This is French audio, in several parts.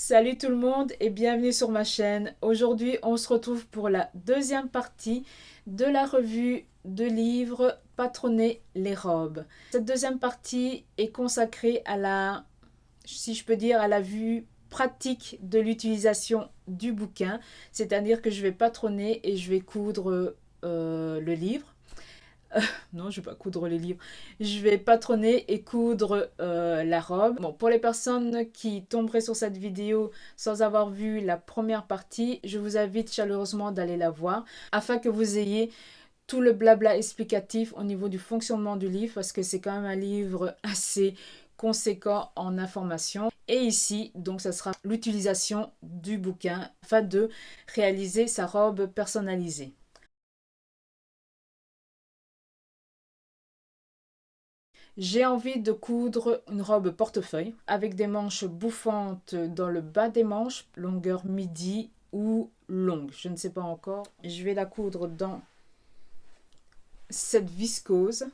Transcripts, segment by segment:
Salut tout le monde et bienvenue sur ma chaîne. Aujourd'hui, on se retrouve pour la deuxième partie de la revue de livres Patronner les robes. Cette deuxième partie est consacrée à la, si je peux dire, à la vue pratique de l'utilisation du bouquin. C'est-à-dire que je vais patronner et je vais coudre le livre. Non, je vais pas coudre les livres. Je vais patronner et coudre la robe. Bon, pour les personnes qui tomberaient sur cette vidéo sans avoir vu la première partie, je vous invite chaleureusement d'aller la voir afin que vous ayez tout le blabla explicatif au niveau du fonctionnement du livre parce que c'est quand même un livre assez conséquent en information. Et ici, donc, ça sera l'utilisation du bouquin afin de réaliser sa robe personnalisée. J'ai envie de coudre une robe portefeuille avec des manches bouffantes dans le bas des manches, longueur midi ou longue, je ne sais pas encore. Je vais la coudre dans cette viscose.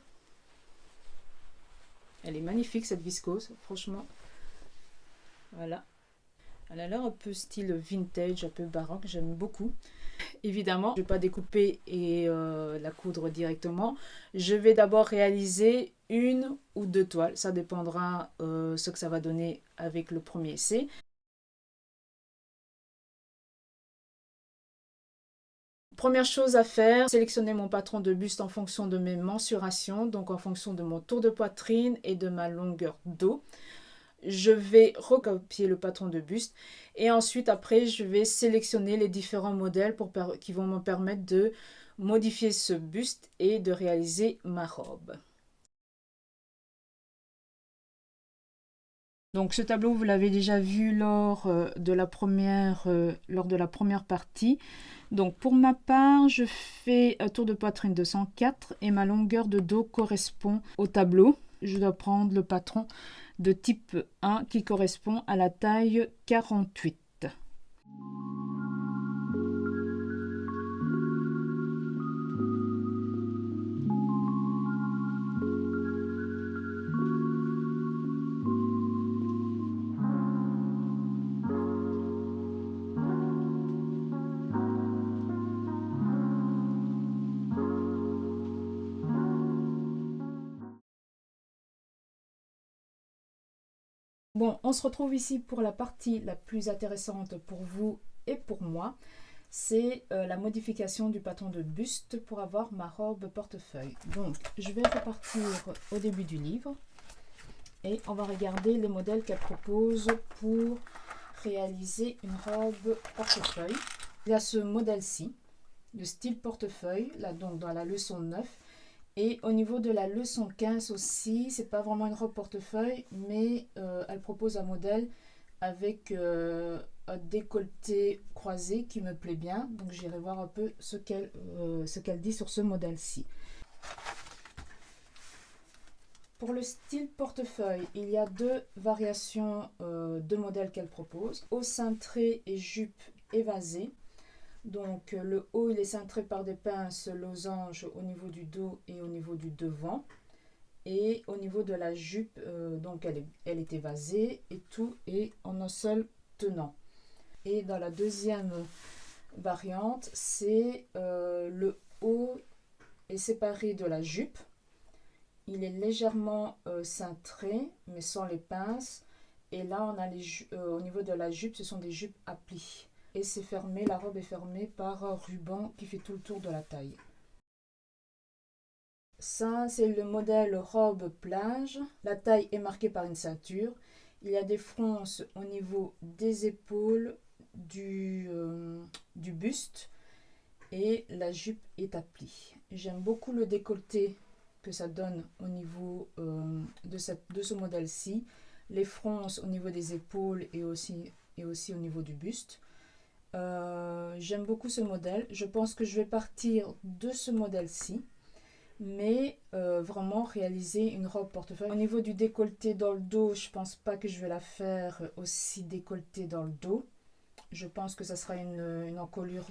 Elle est magnifique cette viscose, franchement. Voilà. Elle a l'air un peu style vintage, un peu baroque, j'aime beaucoup. Évidemment, je ne vais pas découper et la coudre directement. Je vais d'abord réaliser une ou deux toiles. Ça dépendra ce que ça va donner avec le premier essai. Première chose à faire, sélectionner mon patron de buste en fonction de mes mensurations, donc en fonction de mon tour de poitrine et de ma longueur dos. Je vais recopier le patron de buste et ensuite après je vais sélectionner les différents modèles qui vont me permettre de modifier ce buste et de réaliser ma robe. Donc ce tableau, vous l'avez déjà vu lors de la première partie. Donc pour ma part, je fais un tour de poitrine de 104 et ma longueur de dos correspond au tableau. Je dois prendre le patron de type 1 qui correspond à la taille 48. Bon, on se retrouve ici pour la partie la plus intéressante pour vous et pour moi. C'est la modification du patron de buste pour avoir ma robe portefeuille. Donc, je vais repartir au début du livre et on va regarder les modèles qu'elle propose pour réaliser une robe portefeuille. Il y a ce modèle-ci, le style portefeuille, là donc dans la leçon 9. Et au niveau de la leçon 15 aussi, c'est pas vraiment une robe portefeuille, mais elle propose un modèle avec un décolleté croisé qui me plaît bien. Donc j'irai voir un peu ce qu'elle dit sur ce modèle-ci. Pour le style portefeuille, il y a deux variations de modèles qu'elle propose. Haut cintré et jupe évasée. Donc le haut il est cintré par des pinces losanges au niveau du dos et au niveau du devant. Et au niveau de la jupe, donc elle est évasée et tout est en un seul tenant. Et dans la deuxième variante, c'est le haut est séparé de la jupe. Il est légèrement cintré, mais sans les pinces. Et là, on a au niveau de la jupe, ce sont des jupes à plis. Et c'est fermé, la robe est fermée par un ruban qui fait tout le tour de la taille. Ça, c'est le modèle robe plage. La taille est marquée par une ceinture. Il y a des fronces au niveau des épaules, du buste et la jupe est à plis. J'aime beaucoup le décolleté que ça donne au niveau de ce modèle-ci. Les fronces au niveau des épaules et aussi au niveau du buste. J'aime beaucoup ce modèle. Je pense que je vais partir de ce modèle-ci, mais vraiment réaliser une robe portefeuille. Au niveau du décolleté dans le dos, je pense pas que je vais la faire aussi décolletée dans le dos. Je pense que ça sera une encolure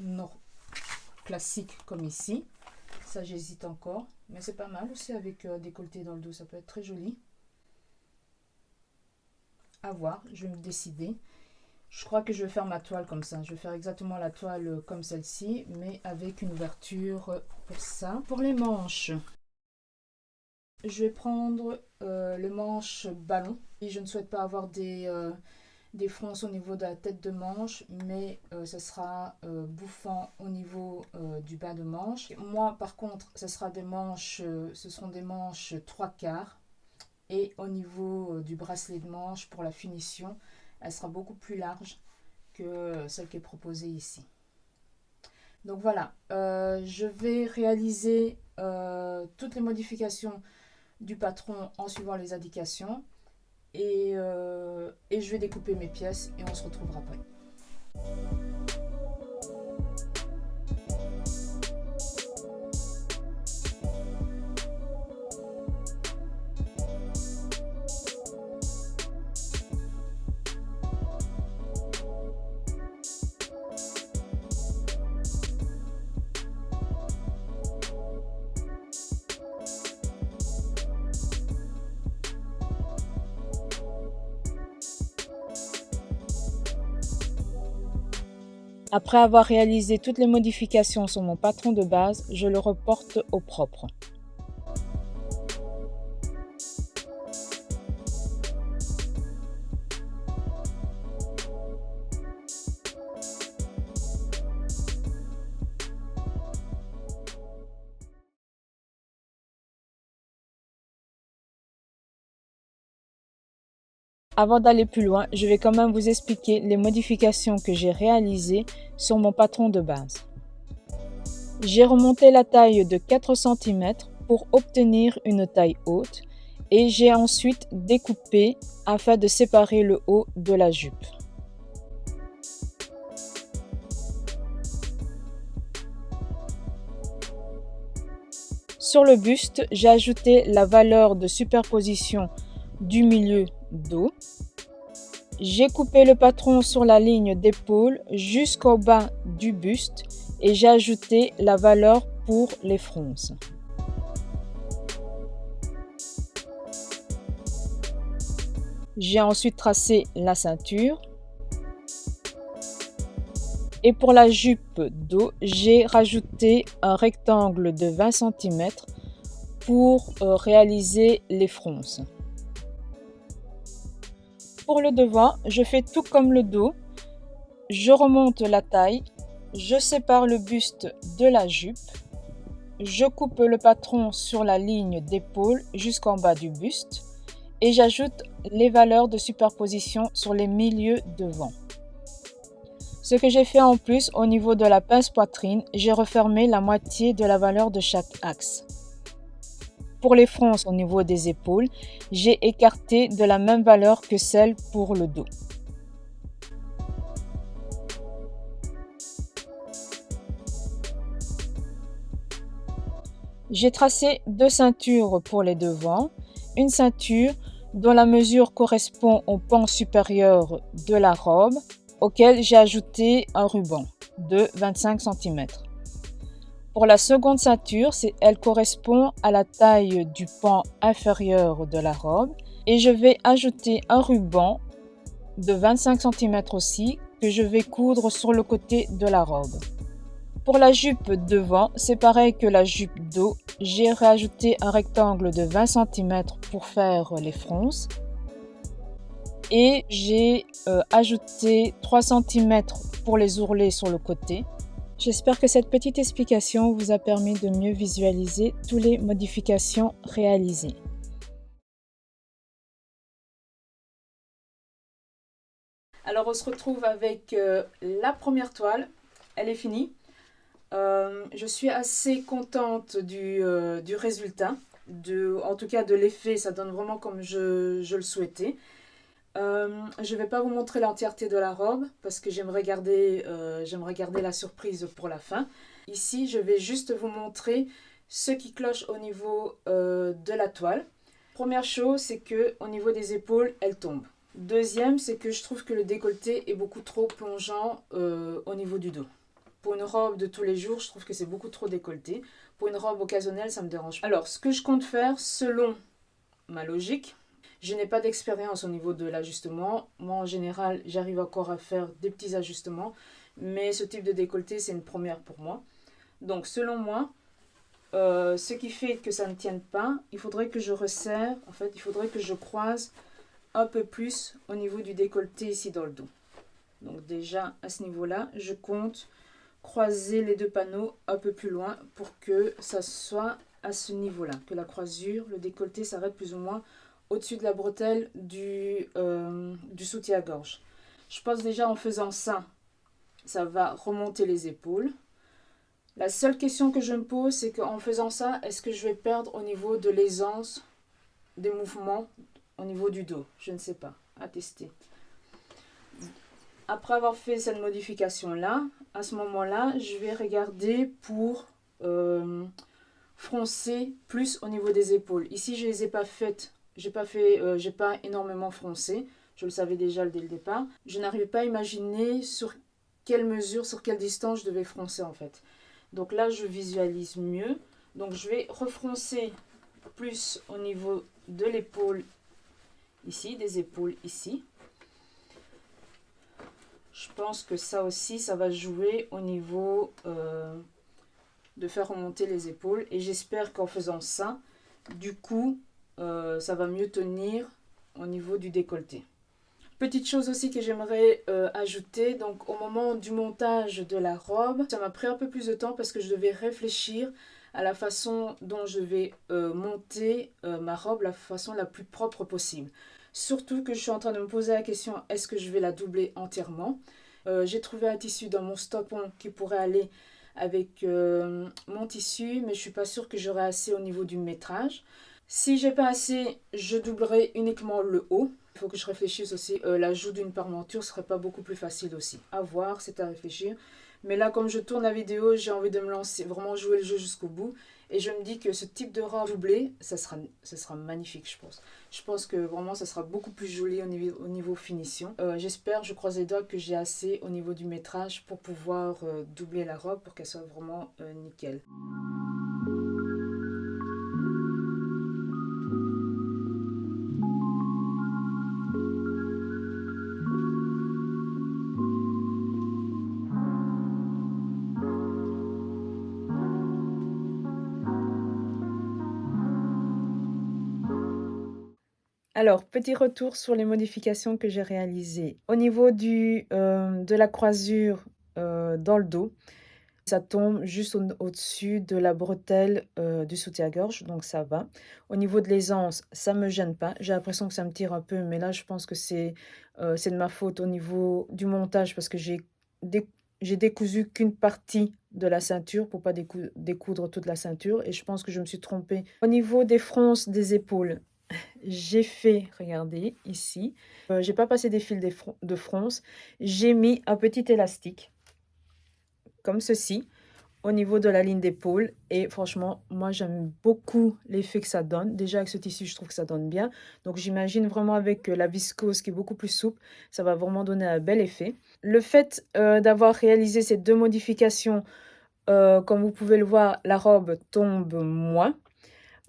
classique comme ici. Ça, j'hésite encore, mais c'est pas mal aussi avec décolleté dans le dos, ça peut être très joli. À voir, je vais me décider. Je crois que je vais faire ma toile comme ça. Je vais faire exactement la toile comme celle-ci, mais avec une ouverture pour ça. Pour les manches, je vais prendre le manche ballon. Et je ne souhaite pas avoir des fronces au niveau de la tête de manche, mais ce sera bouffant au niveau du bas de manche. Moi, par contre, ce seront des manches 3/4. Et au niveau du bracelet de manche, pour la finition, elle sera beaucoup plus large que celle qui est proposée ici. Donc voilà, je vais réaliser toutes les modifications du patron en suivant les indications et je vais découper mes pièces et on se retrouvera après. Après avoir réalisé toutes les modifications sur mon patron de base, je le reporte au propre. Avant d'aller plus loin, je vais quand même vous expliquer les modifications que j'ai réalisées sur mon patron de base. J'ai remonté la taille de 4 cm pour obtenir une taille haute et j'ai ensuite découpé afin de séparer le haut de la jupe. Sur le buste, j'ai ajouté la valeur de superposition du milieu dos. J'ai coupé le patron sur la ligne d'épaule jusqu'au bas du buste et j'ai ajouté la valeur pour les fronces. J'ai ensuite tracé la ceinture. Et pour la jupe dos, j'ai rajouté un rectangle de 20 cm pour réaliser les fronces. Pour le devant, je fais tout comme le dos. Je remonte la taille, je sépare le buste de la jupe, je coupe le patron sur la ligne d'épaule jusqu'en bas du buste et j'ajoute les valeurs de superposition sur les milieux devant. Ce que j'ai fait en plus au niveau de la pince poitrine, j'ai refermé la moitié de la valeur de chaque axe. Pour les fronces au niveau des épaules, j'ai écarté de la même valeur que celle pour le dos. J'ai tracé 2 ceintures pour les devants, une ceinture dont la mesure correspond au pan supérieur de la robe, auquel j'ai ajouté un ruban de 25 cm. Pour la seconde ceinture, elle correspond à la taille du pan inférieur de la robe et je vais ajouter un ruban de 25 cm aussi que je vais coudre sur le côté de la robe. Pour la jupe devant, c'est pareil que la jupe dos, j'ai rajouté un rectangle de 20 cm pour faire les fronces et j'ai ajouté 3 cm pour les ourlets sur le côté. J'espère que cette petite explication vous a permis de mieux visualiser toutes les modifications réalisées. Alors on se retrouve avec la première toile, elle est finie. Je suis assez contente du résultat, en tout cas de l'effet, ça donne vraiment comme je le souhaitais. Je ne vais pas vous montrer l'entièreté de la robe parce que j'aimerais garder la surprise pour la fin. Ici, je vais juste vous montrer ce qui cloche au niveau de la toile. Première chose, c'est qu'au niveau des épaules, elle tombe. Deuxième, c'est que je trouve que le décolleté est beaucoup trop plongeant au niveau du dos. Pour une robe de tous les jours, je trouve que c'est beaucoup trop décolleté. Pour une robe occasionnelle, ça me dérange. Alors, ce que je compte faire, selon ma logique, Je n'ai pas d'expérience au niveau de l'ajustement. Moi, en général, j'arrive encore à faire des petits ajustements. Mais ce type de décolleté, c'est une première pour moi. Donc, selon moi, ce qui fait que ça ne tienne pas, il faudrait que je resserre. En fait, il faudrait que je croise un peu plus au niveau du décolleté ici dans le dos. Donc déjà, à ce niveau-là, je compte croiser les deux panneaux un peu plus loin pour que ça soit à ce niveau-là, que la croisure, le décolleté s'arrête plus ou moins au-dessus de la bretelle du soutien-gorge. Je pense déjà en faisant ça, ça va remonter les épaules. La seule question que je me pose, c'est qu'en faisant ça, est-ce que je vais perdre au niveau de l'aisance des mouvements au niveau du dos? Je ne sais pas, à tester. Après avoir fait cette modification-là, à ce moment-là, je vais regarder pour froncer plus au niveau des épaules. Ici, je ne les ai pas faites, j'ai pas énormément froncé, je le savais déjà dès le départ. Je n'arrivais pas à imaginer sur quelle mesure, sur quelle distance je devais froncer en fait. Donc là, je visualise mieux. Donc je vais refroncer plus au niveau de l'épaule ici, des épaules ici. Je pense que ça aussi, ça va jouer au niveau de faire remonter les épaules. Et j'espère qu'en faisant ça, du coup, ça va mieux tenir au niveau du décolleté. Petite chose aussi que j'aimerais ajouter, donc au moment du montage de la robe, ça m'a pris un peu plus de temps parce que je devais réfléchir à la façon dont je vais monter ma robe, la façon la plus propre possible. Surtout que je suis en train de me poser la question, est-ce que je vais la doubler entièrement? J'ai trouvé un tissu dans mon stock qui pourrait aller avec mon tissu, mais je ne suis pas sûre que j'aurai assez au niveau du métrage. Si j'ai pas assez, je doublerai uniquement le haut. Il faut que je réfléchisse aussi. L'ajout d'une parmenture serait pas beaucoup plus facile aussi. À voir, c'est à réfléchir. Mais là, comme je tourne la vidéo, j'ai envie de me lancer, vraiment jouer le jeu jusqu'au bout. Et je me dis que ce type de robe doublée, ça sera magnifique, je pense. Je pense que vraiment, ça sera beaucoup plus joli au niveau finition. J'espère, je croise les doigts, que j'ai assez au niveau du métrage pour pouvoir doubler la robe pour qu'elle soit vraiment nickel. Alors, petit retour sur les modifications que j'ai réalisées. Au niveau de la croisure dans le dos, ça tombe juste au-dessus de la bretelle du soutien-gorge, donc ça va. Au niveau de l'aisance, ça ne me gêne pas. J'ai l'impression que ça me tire un peu, mais là, je pense que c'est de ma faute au niveau du montage parce que j'ai décousu qu'une partie de la ceinture pour pas découdre toute la ceinture et je pense que je me suis trompée. Au niveau des fronces des épaules, j'ai fait, regardez, ici, j'ai pas passé des fils de fronce, j'ai mis un petit élastique, comme ceci, au niveau de la ligne d'épaule. Et franchement, moi, j'aime beaucoup l'effet que ça donne. Déjà, avec ce tissu, je trouve que ça donne bien. Donc, j'imagine vraiment avec la viscose qui est beaucoup plus souple, ça va vraiment donner un bel effet. Le fait d'avoir réalisé ces deux modifications, comme vous pouvez le voir, la robe tombe moins,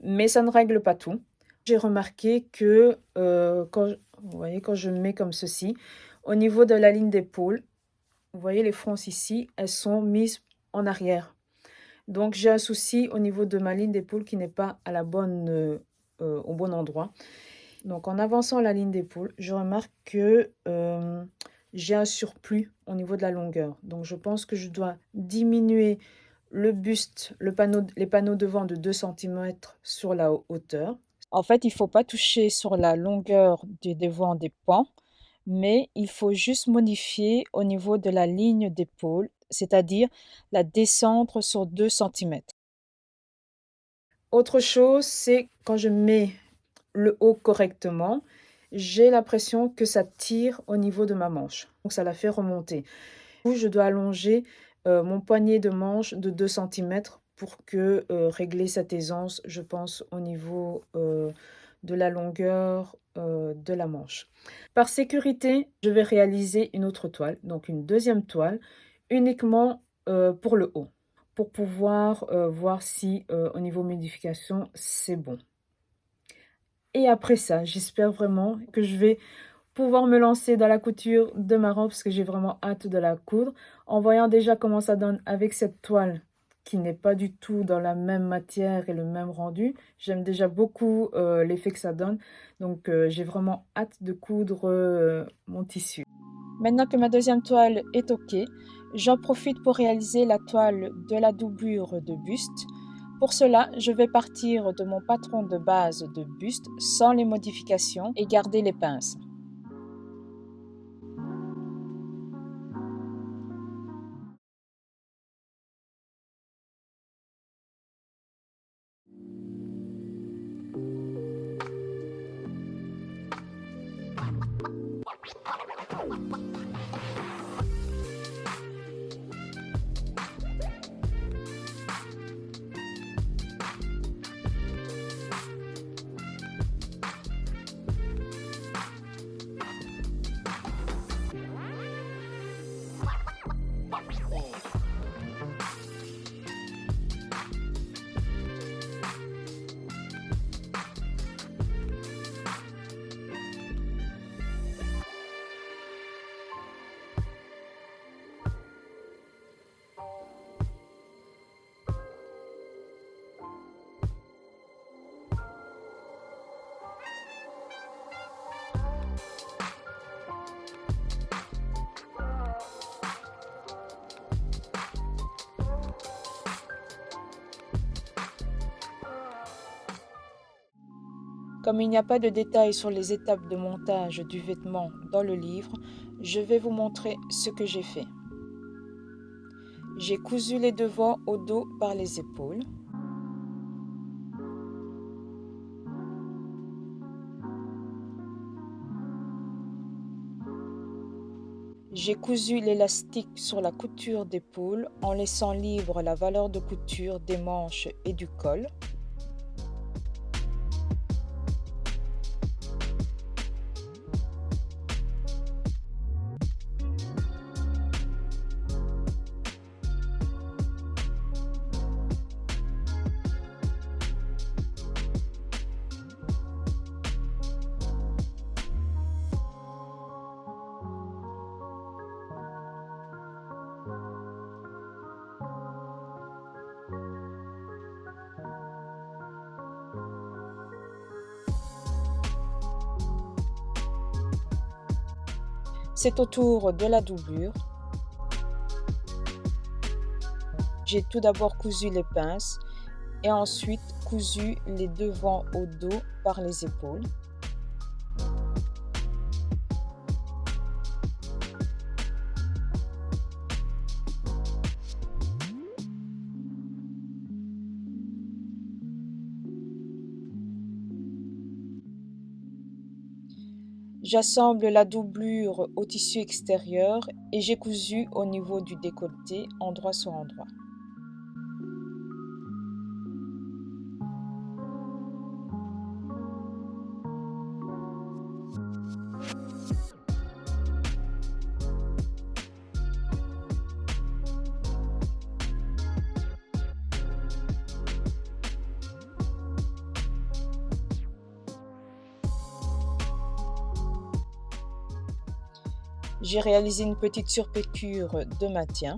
mais ça ne règle pas tout. J'ai remarqué que vous voyez, quand je mets comme ceci, au niveau de la ligne d'épaule, vous voyez les fronces ici, elles sont mises en arrière. Donc j'ai un souci au niveau de ma ligne d'épaule qui n'est pas à au bon endroit. Donc en avançant la ligne d'épaule, je remarque que j'ai un surplus au niveau de la longueur. Donc je pense que je dois diminuer le buste, les panneaux devant de 2 cm sur la hauteur. En fait, il ne faut pas toucher sur la longueur du devant des pans, mais il faut juste modifier au niveau de la ligne d'épaule, c'est-à-dire la descendre sur 2 cm. Autre chose, c'est quand je mets le haut correctement, j'ai l'impression que ça tire au niveau de ma manche. Donc ça la fait remonter. Je dois allonger mon poignet de manche de 2 cm pour régler cette aisance, je pense, au niveau de la longueur de la manche. Par sécurité, je vais réaliser une autre toile, donc une deuxième toile, uniquement pour le haut, pour pouvoir voir si au niveau modification, c'est bon. Et après ça, j'espère vraiment que je vais pouvoir me lancer dans la couture de ma robe parce que j'ai vraiment hâte de la coudre. En voyant déjà comment ça donne avec cette toile qui n'est pas du tout dans la même matière et le même rendu. J'aime déjà beaucoup l'effet que ça donne. Donc j'ai vraiment hâte de coudre mon tissu. Maintenant que ma deuxième toile est OK, j'en profite pour réaliser la toile de la doublure de buste. Pour cela, je vais partir de mon patron de base de buste sans les modifications et garder les pinces. Comme il n'y a pas de détails sur les étapes de montage du vêtement dans le livre, je vais vous montrer ce que j'ai fait. J'ai cousu les devants au dos par les épaules. J'ai cousu l'élastique sur la couture d'épaule en laissant libre la valeur de couture des manches et du col. C'est au tour de la doublure. J'ai tout d'abord cousu les pinces et ensuite cousu les devants au dos par les épaules. J'assemble la doublure au tissu extérieur et j'ai cousu au niveau du décolleté, endroit sur endroit. J'ai réalisé une petite surpiqûre de maintien.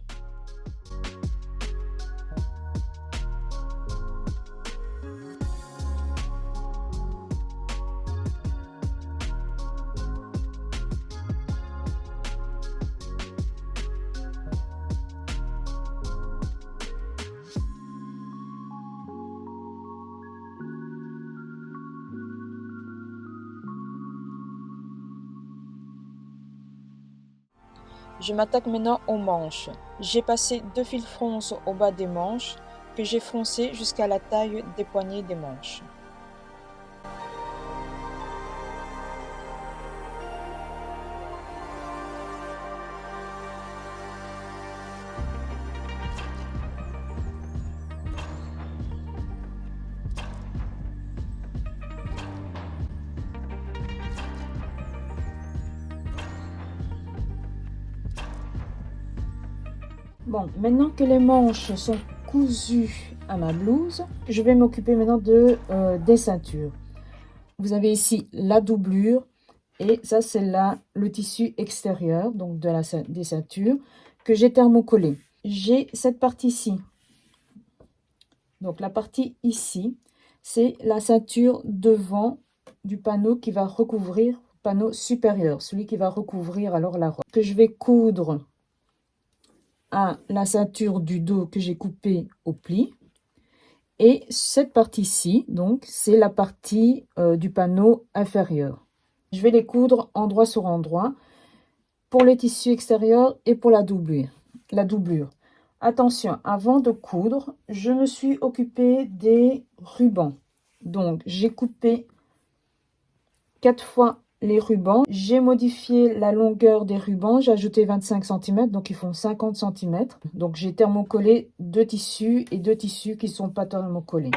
Je m'attaque maintenant aux manches. J'ai passé 2 fils fronces au bas des manches que j'ai froncé jusqu'à la taille des poignées des manches. Bon, maintenant que les manches sont cousues à ma blouse, je vais m'occuper maintenant des ceintures. vous avez ici la doublure et ça c'est là le tissu extérieur donc des ceintures que j'ai thermocollé. J'ai cette partie-ci. Donc la partie ici, c'est la ceinture devant du panneau qui va recouvrir, panneau supérieur, celui qui va recouvrir alors la robe. Que je vais coudre à la ceinture du dos que j'ai coupée au pli. Et cette partie-ci, donc, c'est la partie du panneau inférieur. Je vais les coudre endroit sur endroit pour les tissus extérieurs et pour la doublure. Attention, avant de coudre, je me suis occupée des rubans. Donc, j'ai coupé 4 fois les rubans. J'ai modifié la longueur des rubans. J'ai ajouté 25 cm, donc ils font 50 cm. Donc, j'ai thermocollé 2 tissus et 2 tissus qui ne sont pas thermocollés.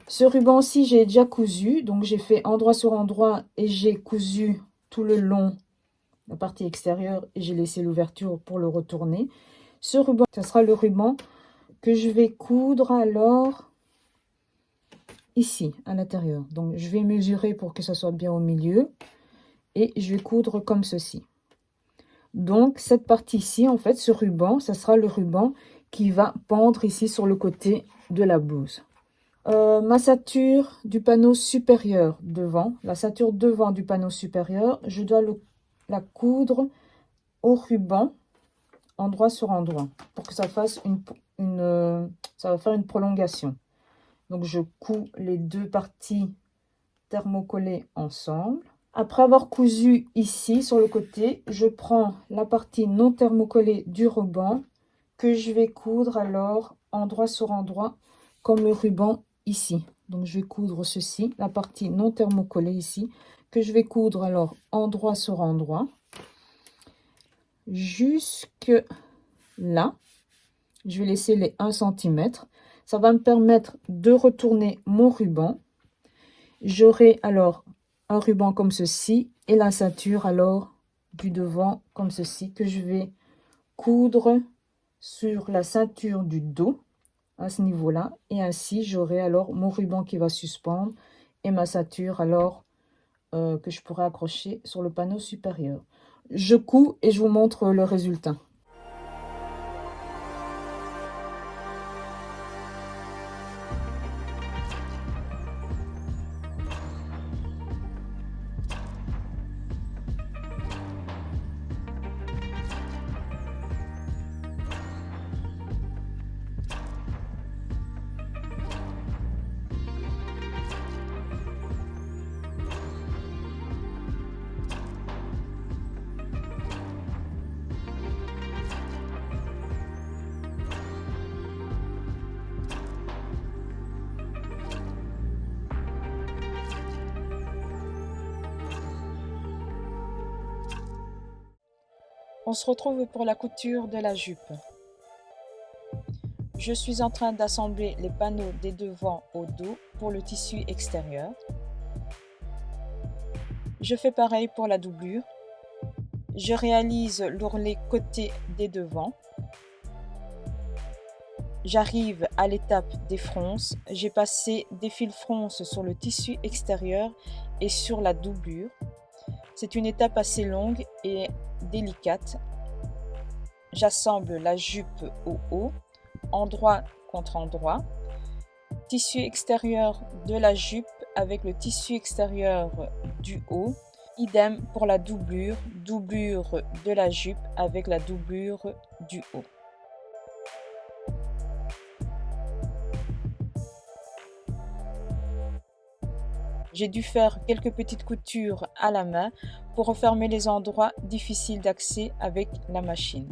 Ce ruban-ci, j'ai déjà cousu. Donc, j'ai fait endroit sur endroit et j'ai cousu tout le long la partie extérieure et j'ai laissé l'ouverture pour le retourner. Ce ruban, ce sera le ruban que je vais coudre alors ici à l'intérieur. Donc je vais mesurer pour que ça soit bien au milieu et je vais coudre comme ceci. Donc cette partie-ci, en fait, ce ruban, ça sera le ruban qui va pendre ici sur le côté de la blouse. Ma ceinture du panneau supérieur devant, la ceinture devant du panneau supérieur, je dois la coudre au ruban endroit sur endroit pour que ça fasse ça va faire une prolongation. Donc je couds les deux parties thermocollées ensemble. Après avoir cousu ici sur le côté, je prends la partie non thermocollée du ruban que je vais coudre alors endroit sur endroit comme le ruban ici. Donc je vais coudre ceci, la partie non thermocollée ici, que je vais coudre alors endroit sur endroit jusque là. Je vais laisser les 1 cm. Ça va me permettre de retourner mon ruban. J'aurai alors un ruban comme ceci et la ceinture alors du devant comme ceci que je vais coudre sur la ceinture du dos à ce niveau-là. Et ainsi, j'aurai alors mon ruban qui va suspendre et ma ceinture alors que je pourrai accrocher sur le panneau supérieur. Je couds et je vous montre le résultat. On se retrouve pour la couture de la jupe. Je suis en train d'assembler les panneaux des devants au dos pour le tissu extérieur. Je fais pareil pour la doublure. Je réalise l'ourlet côté des devants. J'arrive à l'étape des fronces. J'ai passé des fils fronces sur le tissu extérieur et sur la doublure. C'est une étape assez longue et délicate. J'assemble la jupe au haut, endroit contre endroit. Tissu extérieur de la jupe avec le tissu extérieur du haut. Idem pour la doublure, doublure de la jupe avec la doublure du haut. J'ai dû faire quelques petites coutures à la main pour refermer les endroits difficiles d'accès avec la machine.